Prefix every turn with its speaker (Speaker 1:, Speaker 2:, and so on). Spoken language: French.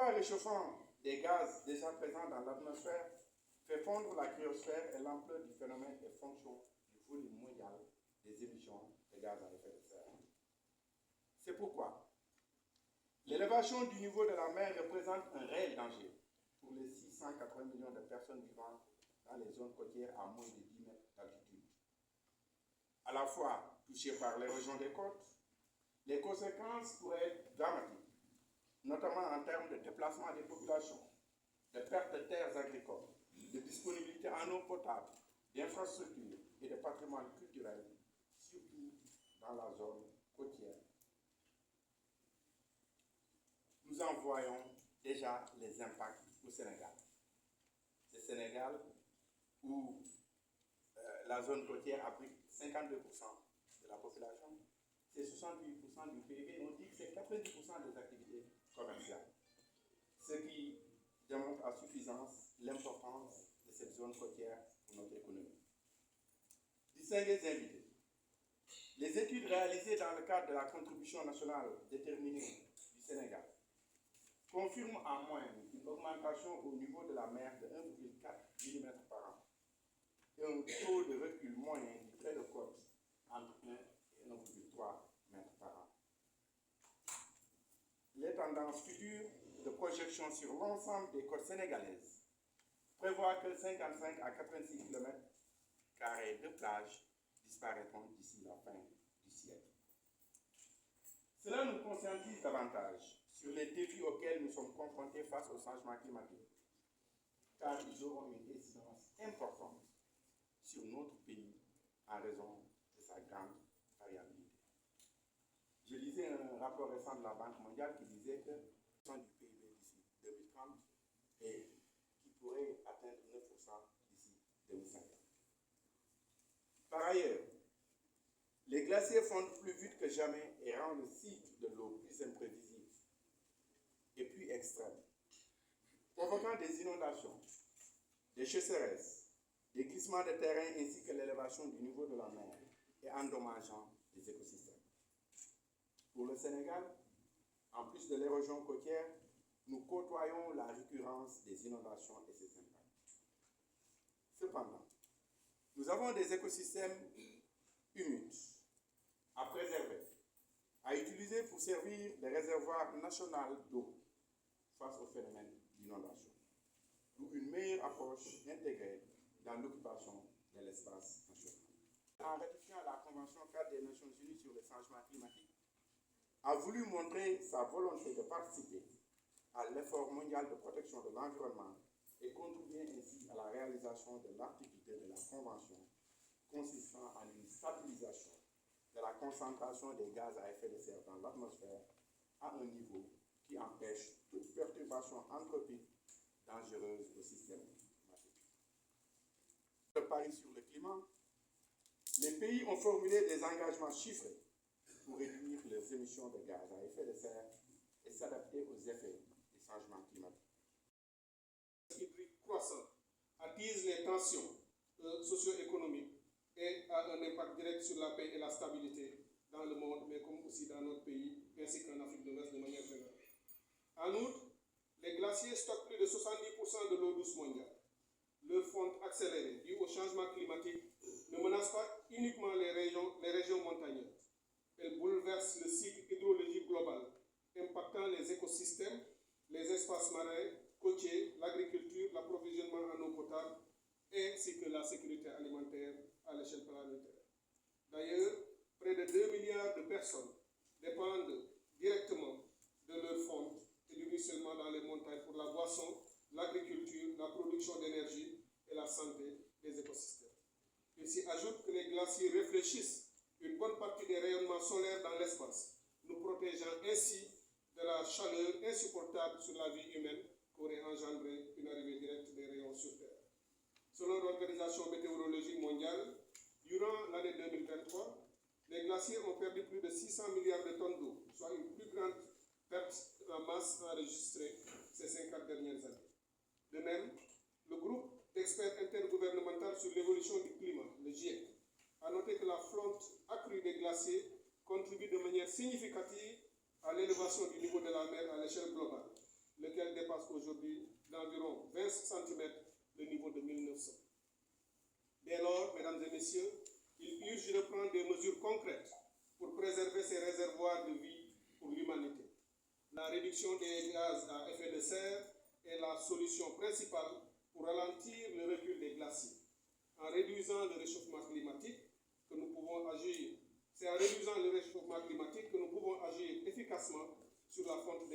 Speaker 1: pouvoir réchauffant des gaz déjà présents dans l'atmosphère fait fondre la cryosphère et l'ampleur du phénomène est fonction du volume mondial des émissions de gaz à effet de serre. C'est pourquoi l'élévation du niveau de la mer représente un réel danger pour les 680 millions de personnes vivant dans les zones côtières à moins de 10 mètres d'altitude. À la fois touchées par l'érosion des côtes, les conséquences pourraient être dramatiques, notamment en termes de déplacement des populations, de perte de terres agricoles, de disponibilité en eau potable, d'infrastructures et de patrimoine culturel, surtout dans la zone côtière. Nous en voyons déjà les impacts au Sénégal. Le Sénégal, où la zone côtière abrite 52% de la population, c'est 68% du PIB, on dit que c'est 90% des activités commerciales. Ce qui démontre à suffisance l'importance de cette zone côtière pour notre économie. Distingués invités, les études réalisées dans le cadre de la contribution nationale déterminée du Sénégal confirment en moyenne une augmentation au niveau de la mer de 1,4 mm par an et un taux de recul moyen du trait de côte entre 1 et 1,3 m par an. Les tendances futures de projection sur l'ensemble des côtes sénégalaises prévoient que 55 à 86 km de plage disparaîtront d'ici la fin du siècle. Cela nous conscientise davantage sur les défis auxquels nous sommes confrontés face au changement climatique, car ils auront une incidence importante sur notre pays en raison de sa grande variabilité. Je lisais un rapport récent de la Banque mondiale qui disait que 100% du PIB d'ici 2030 et qui pourrait atteindre 9% d'ici 2050. Par ailleurs, les glaciers fondent plus vite que jamais et rendent le cycle de l'eau plus imprévisible et plus extrême, provoquant des inondations, des sécheresses, des glissements de terrain ainsi que l'élévation du niveau de la mer et endommageant les écosystèmes. Pour le Sénégal, en plus de l'érosion côtière, nous côtoyons la récurrence des inondations et ses impacts. Cependant, nous avons des écosystèmes humides à préserver, à utiliser pour servir de réservoirs nationaux d'eau face au phénomène d'inondation, d'où une meilleure approche intégrée dans l'occupation de l'espace national. En ratifiant la Convention cadre des Nations Unies sur le changement climatique, a voulu montrer sa volonté de participer à l'effort mondial de protection de l'environnement et contribuer ainsi à la réalisation de l'article 2 de la Convention consistant en une stabilisation de la concentration des gaz à effet de serre dans l'atmosphère à un niveau qui empêche toute perturbation anthropique dangereuse au système climatique. Le Paris sur le climat, les pays ont formulé des engagements chiffrés pour réduire les émissions de gaz à effet de serre et s'adapter aux effets du changement climatique.
Speaker 2: Hydrique croissant attise les tensions socio-économiques et a un impact direct sur la paix et la stabilité dans le monde, mais comme aussi dans notre pays, ainsi qu'en Afrique de l'Ouest de manière générale. En outre, les glaciers stockent plus de 70% de l'eau douce mondiale. Leur fonte accélérée due au changement climatique ne menace pas uniquement les régions montagneuses. Elle bouleverse le cycle hydrologique global, impactant les écosystèmes, les espaces marins, côtiers, l'agriculture, l'approvisionnement en eau potable, ainsi que la sécurité alimentaire à l'échelle planétaire. D'ailleurs, près de 2 milliards de personnes dépendent directement de leur fonte et du ruissellement dans les montagnes pour la boisson, l'agriculture, la production d'énergie et la santé des écosystèmes. Il s'y ajoute que les glaciers réfléchissent une bonne partie des rayonnements solaires dans l'espace, nous protégeant ainsi de la chaleur insupportable sur la vie humaine qu'aurait engendré une arrivée directe des rayons sur Terre. Selon l'Organisation météorologique mondiale, durant l'année 2023, les glaciers ont perdu plus de 600 milliards de tonnes d'eau, soit une plus grande perte en masse enregistrée ces 50 dernières années. De même, le groupe d'experts intergouvernemental sur l'évolution du climat, le GIEC, a noté que la fonte accrue des glaciers contribue de manière significative à l'élévation du niveau de la mer à l'échelle globale. lequel dépasse aujourd'hui d'environ 20 cm le niveau de 1900. Dès lors, mesdames et messieurs, il urge de prendre des mesures concrètes pour préserver ces réservoirs de vie pour l'humanité. La réduction des gaz à effet de serre est la solution principale pour ralentir le recul des glaciers. En réduisant le réchauffement climatique que nous pouvons agir, c'est en réduisant le réchauffement climatique que nous pouvons agir efficacement sur la fonte des